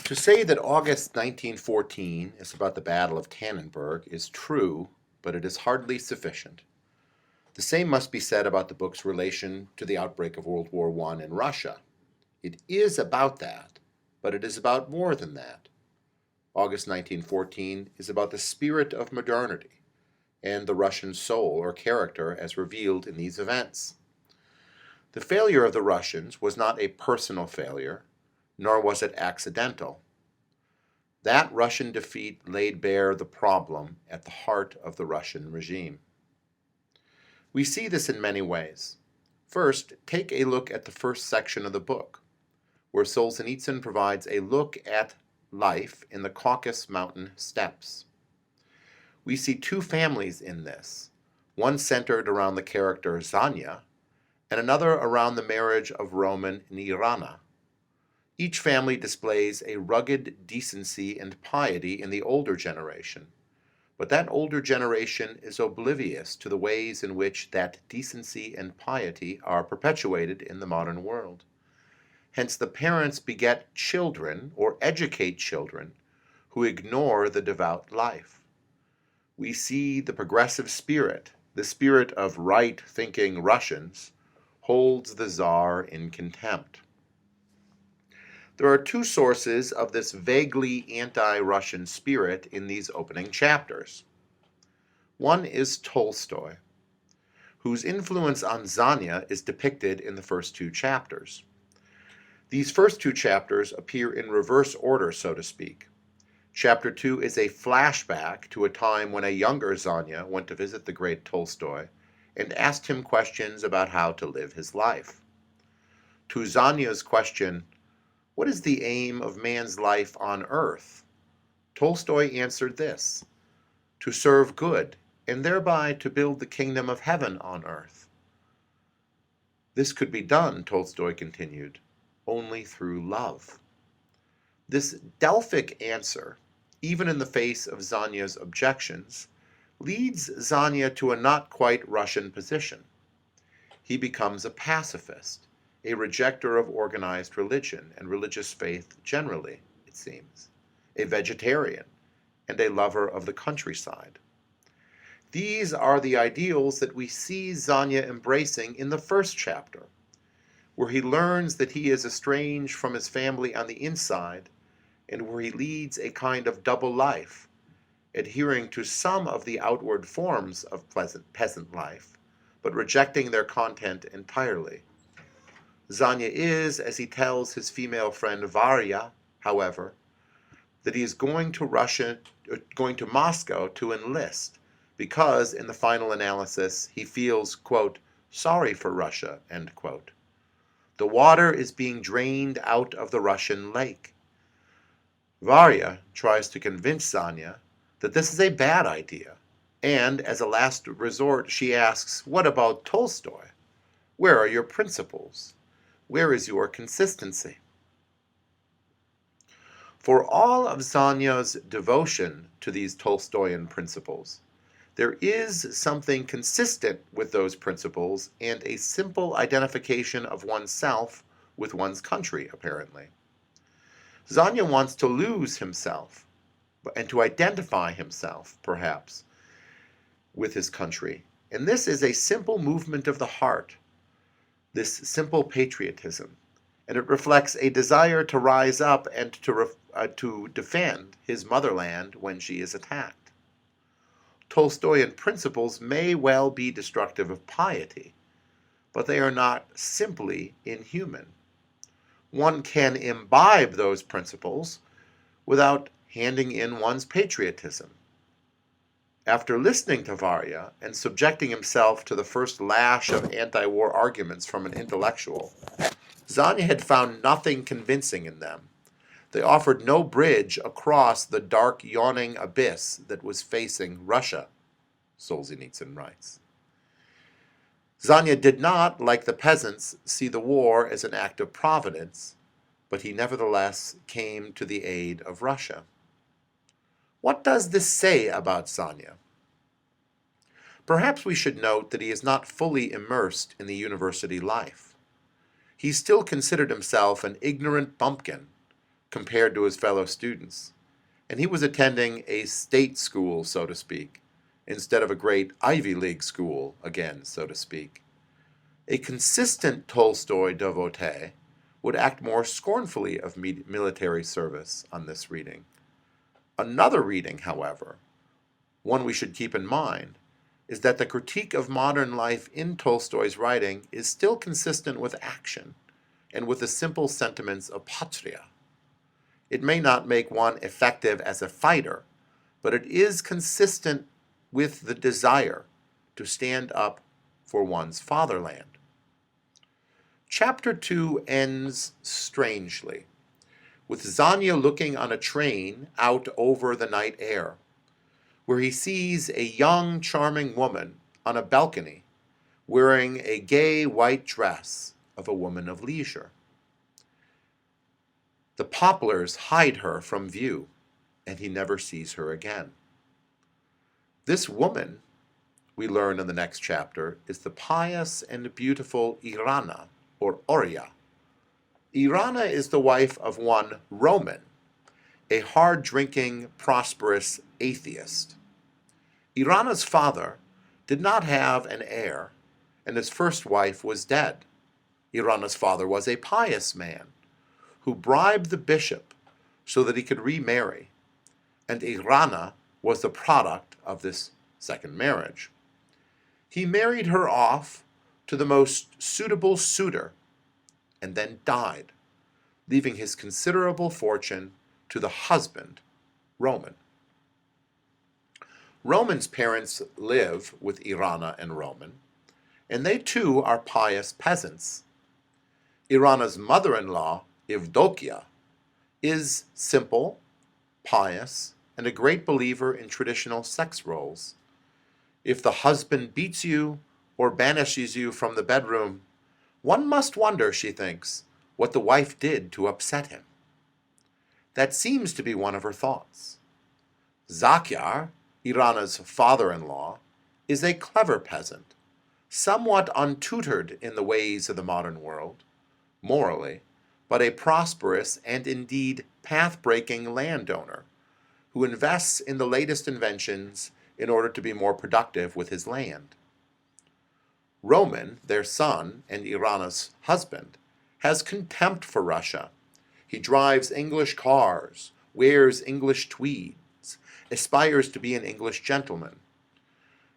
To say that August 1914 is about the Battle of Tannenberg is true, but it is hardly sufficient. The same must be said about the book's relation to the outbreak of World War I in Russia. It is about that, but it is about more than that. August 1914 is about the spirit of modernity and the Russian soul or character as revealed in these events. The failure of the Russians was not a personal failure, nor was it accidental. That Russian defeat laid bare the problem at the heart of the Russian regime. We see this in many ways. First, take a look at the first section of the book, where Solzhenitsyn provides a look at life in the Caucasus Mountain steppes. We see two families in this, one centered around the character Zanya, and another around the marriage of Roman and Irina. Each family displays a rugged decency and piety in the older generation, but that older generation is oblivious to the ways in which that decency and piety are perpetuated in the modern world. Hence, the parents beget children or educate children who ignore the devout life. We see the progressive spirit, the spirit of right-thinking Russians, holds the Tsar in contempt. There are two sources of this vaguely anti-Russian spirit in these opening chapters. One is Tolstoy, whose influence on Zanya is depicted in the first two chapters. These first two chapters appear in reverse order, so to speak. Chapter 2 is a flashback to a time when a younger Zanya went to visit the great Tolstoy and asked him questions about how to live his life. To Zanya's question, "What is the aim of man's life on earth?" Tolstoy answered this: "To serve good, and thereby to build the kingdom of heaven on earth." This could be done, Tolstoy continued, only through love. This Delphic answer, even in the face of Zanya's objections, leads Zanya to a not quite Russian position. He becomes a pacifist, a rejecter of organized religion and religious faith generally, it seems, a vegetarian, and a lover of the countryside. These are the ideals that we see Zanya embracing in the first chapter, where he learns that he is estranged from his family on the inside, and where he leads a kind of double life, adhering to some of the outward forms of pleasant peasant life, but rejecting their content entirely. Zanya is, as he tells his female friend Varya, however, that he is going to Moscow to enlist, because, in the final analysis, he feels, quote, sorry for Russia, end quote. The water is being drained out of the Russian lake. Varya tries to convince Zanya that this is a bad idea, and as a last resort, she asks, what about Tolstoy? Where are your principles? Where is your consistency? For all of Zanya's devotion to these Tolstoyan principles, there is something consistent with those principles and a simple identification of oneself with one's country, apparently. Zanya wants to lose himself and to identify himself, perhaps, with his country. And this is a simple movement of the heart, this simple patriotism, and it reflects a desire to rise up and to defend his motherland when she is attacked. Tolstoyan principles may well be destructive of piety, but they are not simply inhuman. One can imbibe those principles without handing in one's patriotism. After listening to Varya and subjecting himself to the first lash of anti-war arguments from an intellectual, Zanya had found nothing convincing in them. They offered no bridge across the dark, yawning abyss that was facing Russia, Solzhenitsyn writes. Zanya did not, like the peasants, see the war as an act of providence, but he nevertheless came to the aid of Russia. What does this say about Zanya? Perhaps we should note that he is not fully immersed in the university life. He still considered himself an ignorant bumpkin, compared to his fellow students, and he was attending a state school, so to speak, instead of a great Ivy League school, again, so to speak. A consistent Tolstoy devotee would act more scornfully of military service on this reading. Another reading, however, one we should keep in mind, is that the critique of modern life in Tolstoy's writing is still consistent with action and with the simple sentiments of patria. It may not make one effective as a fighter, but it is consistent with the desire to stand up for one's fatherland. Chapter 2 ends strangely, with Zanya looking on a train out over the night air, where he sees a young, charming woman on a balcony wearing a gay white dress of a woman of leisure. The poplars hide her from view, and he never sees her again. This woman, we learn in the next chapter, is the pious and beautiful Irina, or Oria. Irina is the wife of one Roman, a hard-drinking, prosperous atheist. Irina's father did not have an heir, and his first wife was dead. Irina's father was a pious man who bribed the bishop so that he could remarry, and Irina was the product of this second marriage. He married her off to the most suitable suitor and then died, leaving his considerable fortune to the husband, Roman. Roman's parents live with Irina and Roman, and they too are pious peasants. Irina's mother-in-law, Evdokia, is simple, pious, and a great believer in traditional sex roles. If the husband beats you or banishes you from the bedroom, one must wonder, she thinks, what the wife did to upset him. That seems to be one of her thoughts. Zakyar, Irina's father-in-law, is a clever peasant, somewhat untutored in the ways of the modern world, morally, but a prosperous and indeed path-breaking landowner who invests in the latest inventions in order to be more productive with his land. Roman, their son and Irina's husband, has contempt for Russia. He drives English cars, wears English tweeds, aspires to be an English gentleman.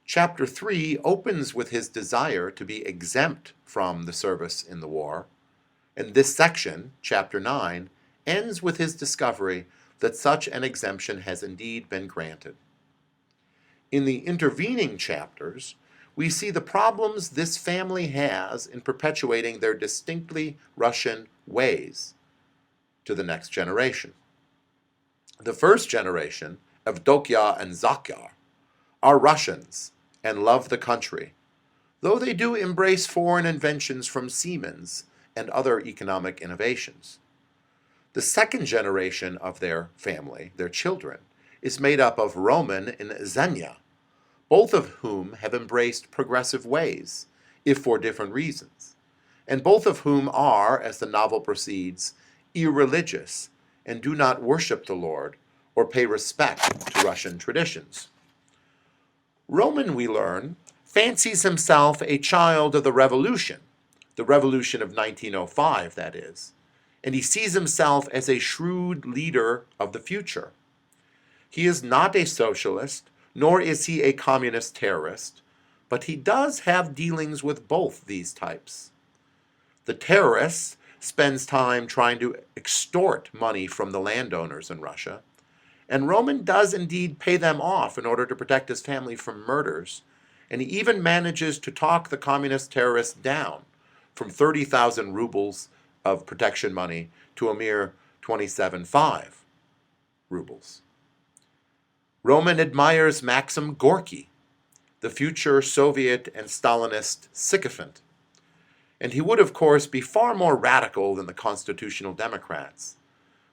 Chapter 3 opens with his desire to be exempt from the service in the war, and this section, chapter 9, ends with his discovery that such an exemption has indeed been granted. In the intervening chapters, we see the problems this family has in perpetuating their distinctly Russian ways to the next generation. The first generation, Evdokia and Zakyar, are Russians and love the country, though they do embrace foreign inventions from Siemens and other economic innovations. The second generation of their family, their children, is made up of Roman and Zanya, both of whom have embraced progressive ways, if for different reasons, and both of whom are, as the novel proceeds, irreligious and do not worship the Lord or pay respect to Russian traditions. Roman, we learn, fancies himself a child of the revolution of 1905, that is, and he sees himself as a shrewd leader of the future. He is not a socialist, nor is he a communist terrorist, but he does have dealings with both these types. The terrorist spends time trying to extort money from the landowners in Russia, and Roman does indeed pay them off in order to protect his family from murders, and he even manages to talk the communist terrorists down from 30,000 rubles of protection money to a mere 27.5 rubles. Roman admires Maxim Gorky, the future Soviet and Stalinist sycophant, and he would, of course, be far more radical than the constitutional Democrats.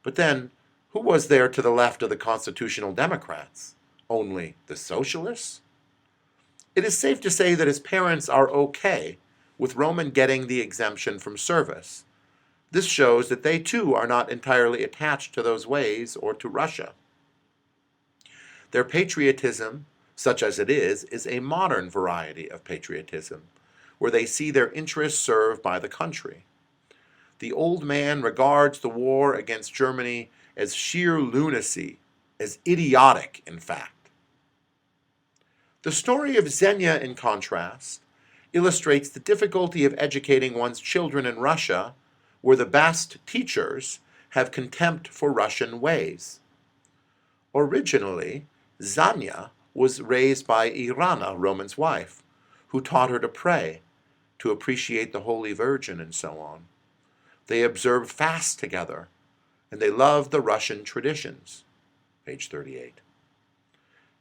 But then, who was there to the left of the constitutional Democrats? Only the socialists? It is safe to say that his parents are okay with Roman getting the exemption from service, This shows that they too are not entirely attached to those ways or to Russia. Their patriotism, such as it is a modern variety of patriotism, where they see their interests served by the country. The old man regards the war against Germany as sheer lunacy, as idiotic, in fact. The story of Zenya, in contrast, illustrates the difficulty of educating one's children in Russia, where the best teachers have contempt for Russian ways. Originally, Zanya was raised by Irina, Roman's wife, who taught her to pray, to appreciate the Holy Virgin, and so on. They observed fasts together, and they loved the Russian traditions. Page 38.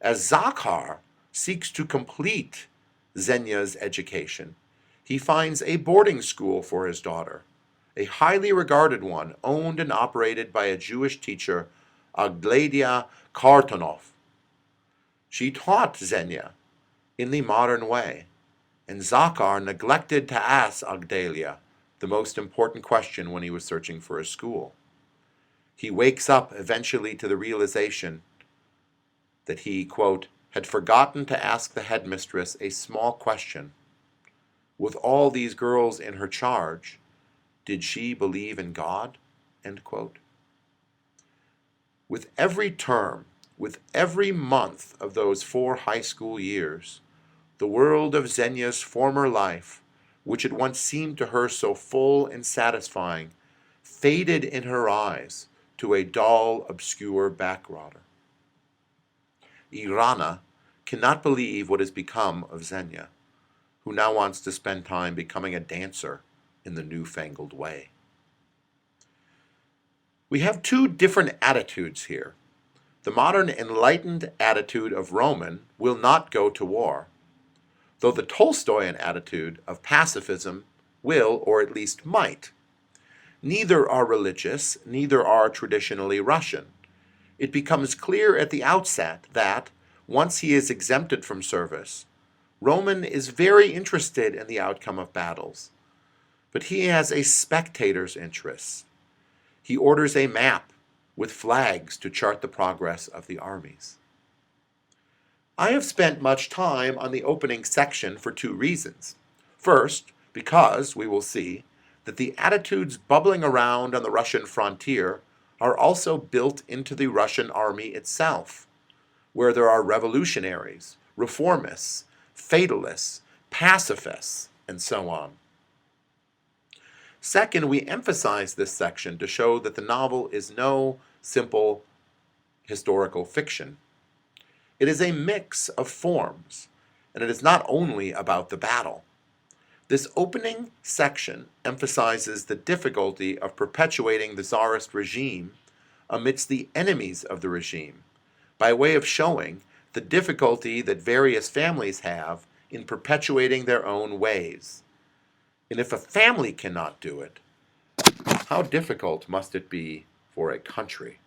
As Zakhar seeks to complete Zenya's education, he finds a boarding school for his daughter, a highly regarded one owned and operated by a Jewish teacher, Agladia Kartonov. She taught Zenya in the modern way, and Zakhar neglected to ask Agdalia the most important question when he was searching for a school. He wakes up eventually to the realization that he, quote, had forgotten to ask the headmistress a small question. With all these girls in her charge, did she believe in God? End quote. With every term, with every month of those 4 high school years, the world of Zenya's former life, which had once seemed to her so full and satisfying, faded in her eyes to a dull, obscure backwater. Irina cannot believe what has become of Zenya, who now wants to spend time becoming a dancer in the newfangled way. We have 2 different attitudes here. The modern enlightened attitude of Roman will not go to war, though the Tolstoyan attitude of pacifism will, or at least might. Neither are religious, neither are traditionally Russian. It becomes clear at the outset that, once he is exempted from service, Roman is very interested in the outcome of battles, but he has a spectator's interest. He orders a map with flags to chart the progress of the armies. I have spent much time on the opening section for 2 reasons. First, because, we will see, that the attitudes bubbling around on the Russian frontier are also built into the Russian army itself, where there are revolutionaries, reformists, fatalists, pacifists, and so on. Second, we emphasize this section to show that the novel is no simple historical fiction. It is a mix of forms, and it is not only about the battle. This opening section emphasizes the difficulty of perpetuating the Tsarist regime amidst the enemies of the regime, by way of showing the difficulty that various families have in perpetuating their own ways. And if a family cannot do it, how difficult must it be for a country?